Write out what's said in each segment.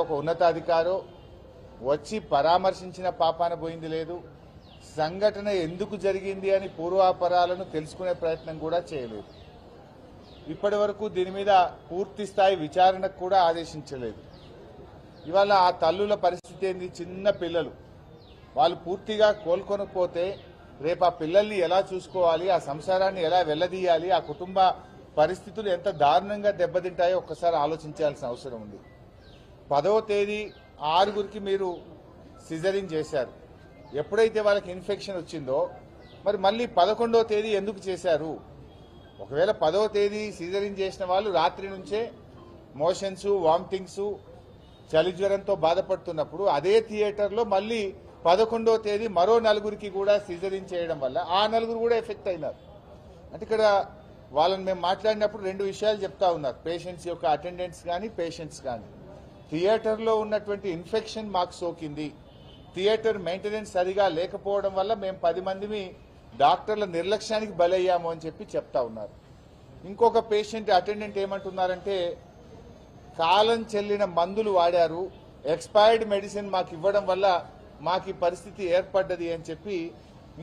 ఒక ఉన్నతాధికారో వచ్చి పరామర్శించిన పాపాన పోయింది లేదు. సంఘటన ఎందుకు జరిగింది అని పూర్వాపరాలను తెలుసుకునే ప్రయత్నం కూడా చేయలేదు. ఇప్పటి వరకు దీని మీద పూర్తి స్థాయి విచారణకు కూడా ఆదేశించలేదు. ఇవాళ ఆ తల్లుల పరిస్థితి ఏంది? చిన్న పిల్లలు, వాళ్ళు పూర్తిగా కోలుకొనకపోతే రేపు ఆ పిల్లల్ని ఎలా చూసుకోవాలి, ఆ సంసారాన్ని ఎలా వెళ్లదీయాలి, ఆ కుటుంబ పరిస్థితులు ఎంత దారుణంగా దెబ్బతింటాయో ఒక్కసారి ఆలోచించాల్సిన అవసరం ఉంది. 10వ తేదీ 6గురికి మీరు సిజరింగ్ చేశారు. ఎప్పుడైతే వాళ్ళకి ఇన్ఫెక్షన్ వచ్చిందో మరి మళ్ళీ 11వ తేదీ ఎందుకు చేశారు? ఒకవేళ 10వ తేదీ సిజరింగ్ చేసిన వాళ్ళు రాత్రి నుంచే మోషన్స్, వామిటింగ్స్, చలి జ్వరంతో బాధపడుతున్నప్పుడు అదే థియేటర్లో మళ్ళీ 11వ తేదీ మరో 4గురికి కూడా సిజరింగ్ చేయడం వల్ల ఆ 4గురు కూడా ఎఫెక్ట్ అయినారు. అంటే ఇక్కడ వాళ్ళని మేము మాట్లాడినప్పుడు 2 విషయాలు చెప్తా ఉన్నారు. పేషెంట్స్ యొక్క అటెండెంట్స్ కానీ పేషెంట్స్ కానీ థియేటర్లో ఉన్నటువంటి ఇన్ఫెక్షన్ మాకు సోకింది, థియేటర్ మెయింటెనెన్స్ సరిగా లేకపోవడం వల్ల మేము 10 మందిని డాక్టర్ల నిర్లక్ష్యానికి బలయ్యాము అని చెప్పి చెప్తా ఉన్నారు. ఇంకొక పేషెంట్ అటెండెంట్ ఏమంటున్నారంటే కాలం చెల్లిన మందులు వాడారు, ఎక్స్పైర్డ్ మెడిసిన్ మాకు ఇవ్వడం వల్ల మాకు ఈ పరిస్థితి ఏర్పడ్డది అని చెప్పి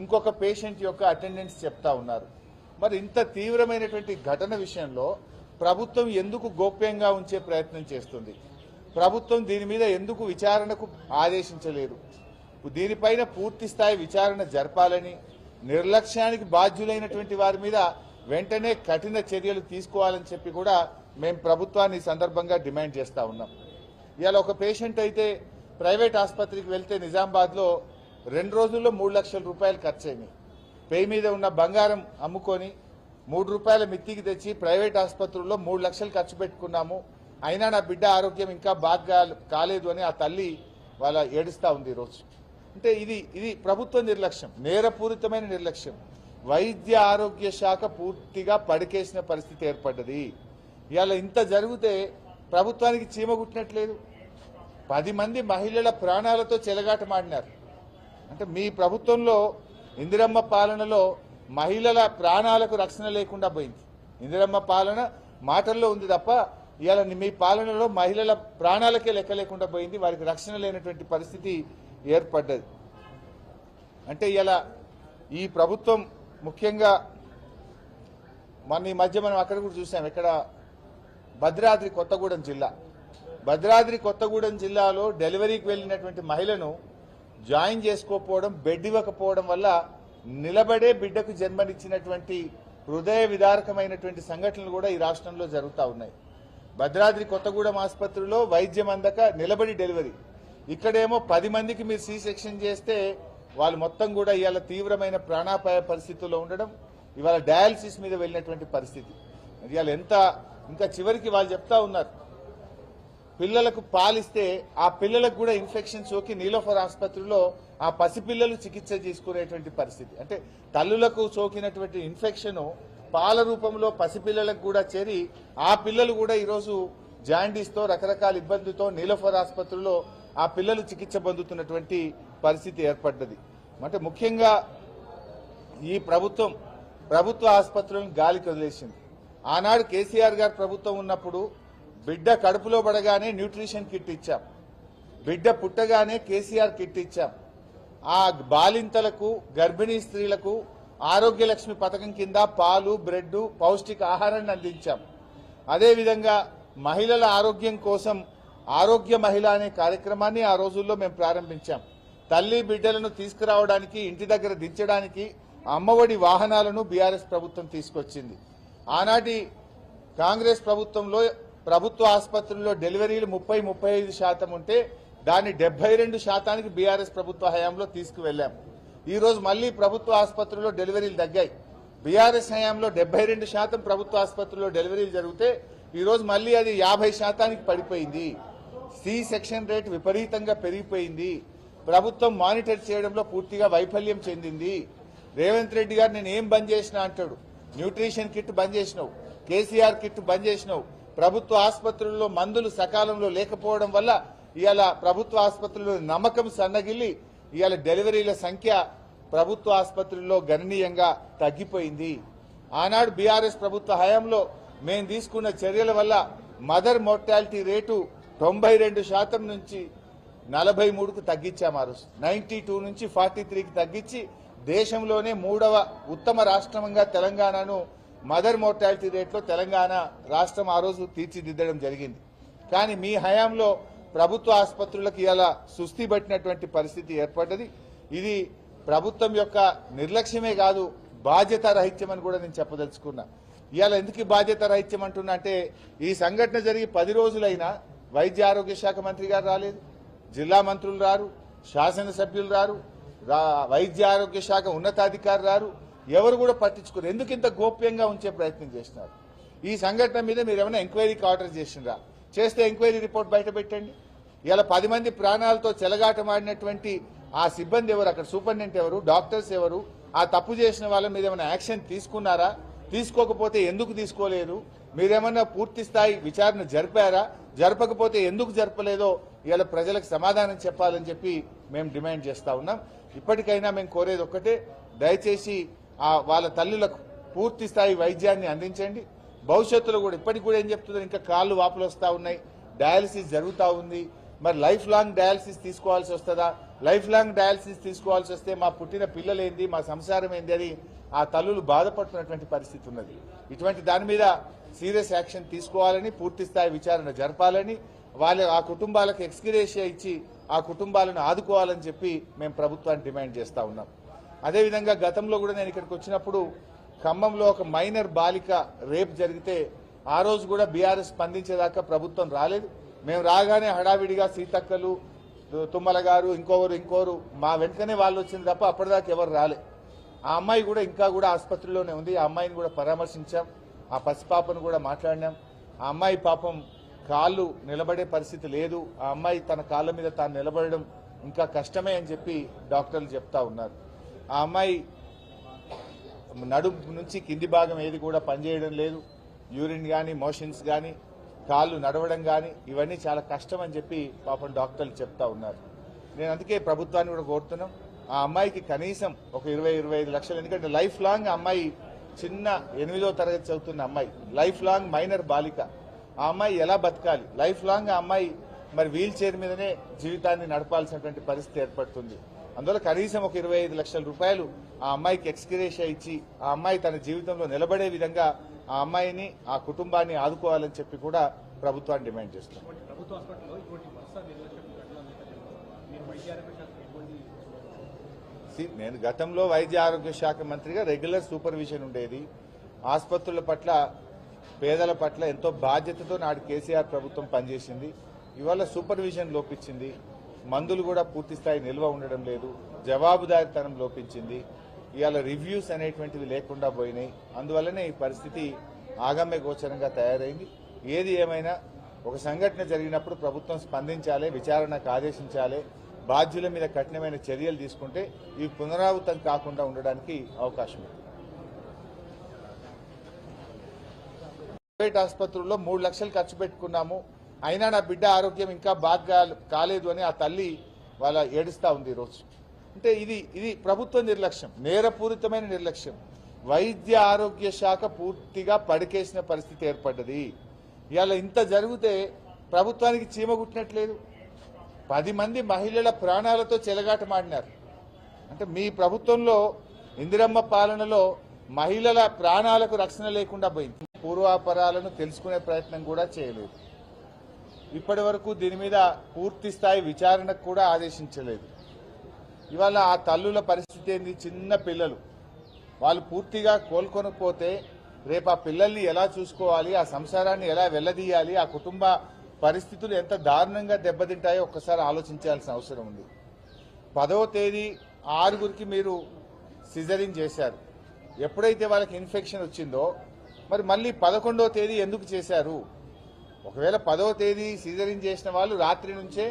ఇంకొక పేషెంట్ యొక్క అటెండెంట్స్ చెప్తా ఉన్నారు. మరి ఇంత తీవ్రమైనటువంటి ఘటన విషయంలో ప్రభుత్వం ఎందుకు గోప్యంగా ఉంచే ప్రయత్నం చేస్తుంది? ప్రభుత్వం దీని మీద ఎందుకు విచారణకు ఆదేశించలేదు? దీనిపైన పూర్తి స్థాయి విచారణ జరపాలని, నిర్లక్ష్యానికి బాధ్యులైనటువంటి వారి మీద వెంటనే కఠిన చర్యలు తీసుకోవాలని చెప్పి కూడా మేము ప్రభుత్వాన్ని సందర్భంగా డిమాండ్ చేస్తా ఉన్నాం. ఇవాళ ఒక పేషెంట్ అయితే ప్రైవేట్ ఆసుపత్రికి వెళ్తే నిజామాబాద్లో 2 రోజుల్లో 3 లక్షల రూపాయలు ఖర్చయినాయి. పేయి మీద ఉన్న బంగారం అమ్ముకొని 3 రూపాయల మిత్తికి తెచ్చి ప్రైవేట్ ఆసుపత్రుల్లో 3 లక్షలు ఖర్చు పెట్టుకున్నాము, అయినా నా బిడ్డ ఆరోగ్యం ఇంకా బాగా కాలేదు అని ఆ తల్లి వాళ్ళ ఏడుస్తా ఉంది ఈరోజు. అంటే ఇది ప్రభుత్వ నిర్లక్ష్యం, నేరపూరితమైన నిర్లక్ష్యం. వైద్య ఆరోగ్య శాఖ పూర్తిగా పడికేసిన పరిస్థితి ఏర్పడ్డది. ఇవాళ ఇంత జరిగితే ప్రభుత్వానికి చీమ కుట్టినట్లేదు. 10 మంది మహిళల ప్రాణాలతో చెలగాటమాడినారు. అంటే మీ ప్రభుత్వంలో ఇందిరమ్మ పాలనలో మహిళల ప్రాణాలకు రక్షణ లేకుండా పోయింది. ఇందిరమ్మ పాలన మాటల్లో ఉంది తప్ప ఇవాళ మీ పాలనలో మహిళల ప్రాణాలకే లెక్క లేకుండా పోయింది, వారికి రక్షణ లేనటువంటి పరిస్థితి ఏర్పడ్డది. అంటే ఇవాళ ఈ ప్రభుత్వం ముఖ్యంగా ఈ మధ్య మనం అక్కడ కూడా చూసాం, ఇక్కడ భద్రాద్రి కొత్తగూడెం జిల్లాలో డెలివరీకి వెళ్ళినటువంటి మహిళను జాయిన్ చేసుకోకపోవడం, బెడ్ ఇవ్వకపోవడం వల్ల నిలబడే బిడ్డకు జన్మనిచ్చినటువంటి హృదయ విదారకమైనటువంటి సంఘటనలు కూడా ఈ రాష్ట్రంలో జరుగుతూ ఉన్నాయి. భద్రాద్రి కొత్తగూడెం ఆసుపత్రిలో వైద్యం అందక నిలబడి డెలివరీ, ఇక్కడేమో 10 మందికి మీరు సి సెక్షన్ చేస్తే వాళ్ళు మొత్తం కూడా ఇవాళ తీవ్రమైన ప్రాణాపాయ పరిస్థితుల్లో ఉండడం, ఇవాళ డయాలసిస్ మీద వెళ్ళినటువంటి పరిస్థితి. ఇవాళ ఇంకా చివరికి వాళ్ళు చెప్తా ఉన్నారు, పిల్లలకు పాలిస్తే ఆ పిల్లలకు కూడా ఇన్ఫెక్షన్ సోకి నీలోఫర్ ఆసుపత్రిలో ఆ పసిపిల్లలు చికిత్స తీసుకునేటువంటి పరిస్థితి. అంటే తల్లులకు సోకినటువంటి ఇన్ఫెక్షన్ పాల రూపంలో పసిపిల్లలకు కూడా చేరి ఆ పిల్లలు కూడా ఈరోజు జాండీస్తో రకరకాల ఇబ్బందులతో నీలోఫర్ ఆసుపత్రిలో ఆ పిల్లలు చికిత్స పొందుతున్నటువంటి పరిస్థితి ఏర్పడ్డది. అంటే ముఖ్యంగా ఈ ప్రభుత్వ ఆసుపత్రులను గాలికి వదిలేసింది. ఆనాడు కేసీఆర్ గారు ప్రభుత్వం ఉన్నప్పుడు బిడ్డ కడుపులో పడగానే న్యూట్రిషన్ కిట్ ఇచ్చాం, బిడ్డ పుట్టగానే కేసీఆర్ కిట్ ఇచ్చాం. ఆ బాలింతలకు, గర్భిణీ స్త్రీలకు ఆరోగ్య లక్ష్మి పథకం కింద పాలు, బ్రెడ్, పౌష్టిక ఆహారాన్ని అందించాం. అదేవిధంగా మహిళల ఆరోగ్యం కోసం ఆరోగ్య మహిళ అనే కార్యక్రమాన్ని ఆ రోజుల్లో మేము ప్రారంభించాం. తల్లి బిడ్డలను తీసుకురావడానికి, ఇంటి దగ్గర దించడానికి అమ్మఒడి వాహనాలను బీఆర్ఎస్ ప్రభుత్వం తీసుకొచ్చింది. ఆనాటి కాంగ్రెస్ ప్రభుత్వంలో ప్రభుత్వ ఆసుపత్రుల్లో డెలివరీలు 30-35% ఉంటే దాన్ని 72% బీఆర్ఎస్ ప్రభుత్వ హయాంలో తీసుకువెళ్లాం. ఈ రోజు మళ్లీ ప్రభుత్వ ఆసుపత్రుల్లో డెలివరీలు తగ్గాయి. బీఆర్ఎస్ హయాంలో 72% ప్రభుత్వ ఆసుపత్రుల్లో డెలివరీలు జరిగితే ఈ రోజు మళ్లీ అది 50% పడిపోయింది. సి సెక్షన్ రేట్ విపరీతంగా పెరిగిపోయింది. ప్రభుత్వం మానిటర్ చేయడంలో పూర్తిగా వైఫల్యం చెందింది. రేవంత్ రెడ్డి గారు నేను ఏం బంద్ చేసినా అంటాడు. న్యూట్రిషన్ కిట్ బంద్ చేసినావు, కేసీఆర్ కిట్ బంద్ చేసినావు. ప్రభుత్వ ఆసుపత్రుల్లో మందులు సకాలంలో లేకపోవడం వల్ల ఇవాళ ప్రభుత్వ ఆసుపత్రుల్లో నమ్మకం సన్నగిల్లి ఇవాళ డెలివరీల సంఖ్య ప్రభుత్వ ఆసుపత్రుల్లో గణనీయంగా తగ్గిపోయింది. ఆనాడు బీఆర్ఎస్ ప్రభుత్వ హయాంలో మేము తీసుకున్న చర్యల వల్ల మదర్ మోర్టాలిటీ రేటు 92% నుంచి 43కు తగ్గించాము. ఆ రోజు 92 నుంచి 43కి తగ్గించి దేశంలోనే 3వ ఉత్తమ రాష్ట్రంగా తెలంగాణను మదర్ మోర్టాలిటీ రేట్లో తెలంగాణ రాష్ట్రం ఆ రోజు తీర్చిదిద్దడం జరిగింది. కానీ మీ హయాంలో ప్రభుత్వ ఆసుపత్రులకు ఇలా సుస్థి పట్టినటువంటి పరిస్థితి ఏర్పడ్డది. ఇది ప్రభుత్వం యొక్క నిర్లక్ష్యమే కాదు, బాధ్యత రహిత్యం అని కూడా నేను చెప్పదలుచుకున్నా. ఇవాళ ఎందుకు బాధ్యత రహిత్యం అంటున్నా అంటే, ఈ సంఘటన జరిగి 10 రోజులైనా వైద్య ఆరోగ్య శాఖ మంత్రి గారు రాలేదు, జిల్లా మంత్రులు రారు, శాసనసభ్యులు రారు, వైద్య ఆరోగ్య శాఖ ఉన్నతాధికారి రారు, ఎవరు కూడా పట్టించుకోరు. ఎందుకు ఇంత గోప్యంగా ఉంచే ప్రయత్నం చేస్తున్నారు? ఈ సంఘటన మీద మీరు ఏమైనా ఎంక్వైరీకి ఆర్డర్ చేసినరా? చేస్తే ఎంక్వైరీ రిపోర్ట్ బయట పెట్టండి. ఇలా 10 మంది ప్రాణాలతో చెలగాటమాడినటువంటి ఆ సిబ్బంది ఎవరు, అక్కడ సూపరింటెండెంట్ ఎవరు, డాక్టర్స్ ఎవరు, ఆ తప్పు చేసిన వాళ్ళ మీద ఏమైనా యాక్షన్ తీసుకున్నారా? తీసుకోకపోతే ఎందుకు తీసుకోలేదు? మీరేమన్నా పూర్తి స్థాయి విచారణ జరిపారా? జరపకపోతే ఎందుకు జరపలేదో ఇలా ప్రజలకు సమాధానం చెప్పాలని చెప్పి మేము డిమాండ్ చేస్తా ఉన్నాం. ఇప్పటికైనా మేము కోరేది ఒక్కటే, దయచేసి వాళ్ళ తల్లులకు పూర్తి స్థాయి వైద్యాన్ని అందించండి. భవిష్యత్తులో కూడా ఇప్పటికి కూడా ఏం చెప్తున్నారు, ఇంకా కాళ్ళు వాపులు వస్తూ ఉన్నాయి, డయాలసిస్ జరుగుతూ ఉంది. మరి లైఫ్ లాంగ్ డయాలసిస్ తీసుకోవాల్సి వస్తుందా? లైఫ్ లాంగ్ డయాలసిస్ తీసుకోవాల్సి వస్తే మా పుట్టిన పిల్లలేంది, మా సంసారం ఏంది అని ఆ తల్లులు బాధపడుతున్నటువంటి పరిస్థితి ఉన్నది. ఇటువంటి దాని మీద సీరియస్ యాక్షన్ తీసుకోవాలని, పూర్తి స్థాయి విచారణ జరపాలని, ఆ కుటుంబాలకు ఎక్స్గ్రేషియా ఇచ్చి ఆ కుటుంబాలను ఆదుకోవాలని చెప్పి మేము ప్రభుత్వాన్ని డిమాండ్ చేస్తా ఉన్నాం. అదేవిధంగా గతంలో కూడా నేను ఇక్కడికి వచ్చినప్పుడు ఖమ్మంలో ఒక మైనర్ బాలిక రేప్ జరిగితే ఆ రోజు కూడా బీఆర్ఎస్ స్పందించేదాకా ప్రభుత్వం రాలేదు. మేము రాగానే హడావిడిగా సీతక్కలు, తుమ్మల గారు, ఇంకోరు మా వెంటనే వాళ్ళు వచ్చింది తప్ప అప్పటిదాకా ఎవరు రాలే. ఆ అమ్మాయి కూడా ఇంకా కూడా ఆసుపత్రిలోనే ఉంది. ఆ అమ్మాయిని కూడా పరామర్శించాం, ఆ పసిపాపను కూడా మాట్లాడినాం. ఆ అమ్మాయి పాపం కాళ్ళు నిలబడే పరిస్థితి లేదు. ఆ అమ్మాయి తన కాళ్ళ మీద తాను నిలబడడం ఇంకా కష్టమే అని చెప్పి డాక్టర్లు చెప్తా ఉన్నారు. ఆ అమ్మాయి నడుము నుంచి కింది భాగం ఏది కూడా పనిచేయడం లేదు. యూరిన్ కానీ, మోషన్స్ కానీ, కాళ్ళు నడవడం కానీ ఇవన్నీ చాలా కష్టం అని చెప్పి పాపం డాక్టర్లు చెప్తా ఉన్నారు. నేను అందుకే ప్రభుత్వాన్ని కూడా కోరుతున్నాం, ఆ అమ్మాయికి కనీసం ఒక 20-25 లక్షలు, ఎందుకంటే లైఫ్ లాంగ్ అమ్మాయి, చిన్న 8వ తరగతి చదువుతున్న అమ్మాయి, లైఫ్ లాంగ్ మైనర్ బాలిక. ఆ అమ్మాయి ఎలా బతకాలి? లైఫ్ లాంగ్ ఆ అమ్మాయి మరి వీల్ చైర్ మీదనే జీవితాన్ని నడపాల్సినటువంటి పరిస్థితి ఏర్పడుతుంది. అందువల్ల కనీసం ఒక 25 లక్షల రూపాయలు ఆ అమ్మాయికి ఎక్స్గ్రేషియా ఇచ్చి ఆ అమ్మాయి తన జీవితంలో నిలబడే విధంగా ఆ అమ్మాయిని, ఆ కుటుంబాన్ని ఆదుకోవాలని చెప్పి కూడా ప్రభుత్వాన్ని డిమాండ్ చేస్తున్నాం. నేను గతంలో వైద్య ఆరోగ్య శాఖ మంత్రిగా రెగ్యులర్ సూపర్విజన్ ఉండేది. ఆసుపత్రుల పట్ల, పేదల పట్ల ఎంతో బాధ్యతతో నాడు కేసీఆర్ ప్రభుత్వం పనిచేసింది. ఇవాళ సూపర్విజన్ లోపించింది, మందులు కూడా పూర్తి స్థాయి నిల్వ ఉండడం లేదు, జవాబుదారీతనం లోపించింది. ఇవాళ రివ్యూస్ అనేటువంటివి లేకుండా పోయినాయి. అందువల్లనే ఈ పరిస్థితి ఆగమ్య గోచరంగా తయారైంది. ఏది ఏమైనా ఒక సంఘటన జరిగినప్పుడు ప్రభుత్వం స్పందించాలి, విచారణకు ఆదేశించాలి, బాధ్యుల మీద కఠినమైన చర్యలు తీసుకుంటే ఇవి పునరావృతం కాకుండా ఉండడానికి అవకాశం ఉంది. ప్రైవేట్ ఆసుపత్రుల్లో 3 లక్షలు ఖర్చు పెట్టుకున్నాము, అయినా నా బిడ్డ ఆరోగ్యం ఇంకా బాగా కాలేదు అని ఆ తల్లి వాళ్ళ ఏడుస్తా ఉంది ఈరోజు. అంటే ఇది ప్రభుత్వ నిర్లక్ష్యం, నేరపూరితమైన నిర్లక్ష్యం. వైద్య ఆరోగ్య శాఖ పూర్తిగా పడికేసిన పరిస్థితి ఏర్పడ్డది. ఇవాళ ఇంత జరిగితే ప్రభుత్వానికి చీమ కుట్టినట్లేదు. 10 మంది మహిళల ప్రాణాలతో చెలగాటమాడినారు. అంటే మీ ప్రభుత్వంలో, ఇందిరమ్మ పాలనలో మహిళల ప్రాణాలకు రక్షణ లేకుండా పోయింది. పూర్వాపరాలను తెలుసుకునే ప్రయత్నం కూడా చేయలేదు. ఇప్పటి వరకు దీని మీద పూర్తి స్థాయి విచారణకు కూడా ఆదేశించలేదు. ఇవాళ ఆ తల్లుల పరిస్థితి ఏంది? చిన్న పిల్లలు, వాళ్ళు పూర్తిగా కోలుకొనకపోతే రేపు ఆ పిల్లల్ని ఎలా చూసుకోవాలి, ఆ సంసారాన్ని ఎలా వెళ్లదీయాలి, ఆ కుటుంబ పరిస్థితులు ఎంత దారుణంగా దెబ్బతింటాయో ఒక్కసారి ఆలోచించాల్సిన అవసరం ఉంది. 10వ తేదీ 6గురికి మీరు సిజరింగ్ చేశారు. ఎప్పుడైతే వాళ్ళకి ఇన్ఫెక్షన్ వచ్చిందో మరి మళ్ళీ 11వ తేదీ ఎందుకు చేశారు? ఒకవేళ 10వ తేదీ సిజరింగ్ చేసిన వాళ్ళు రాత్రి నుంచే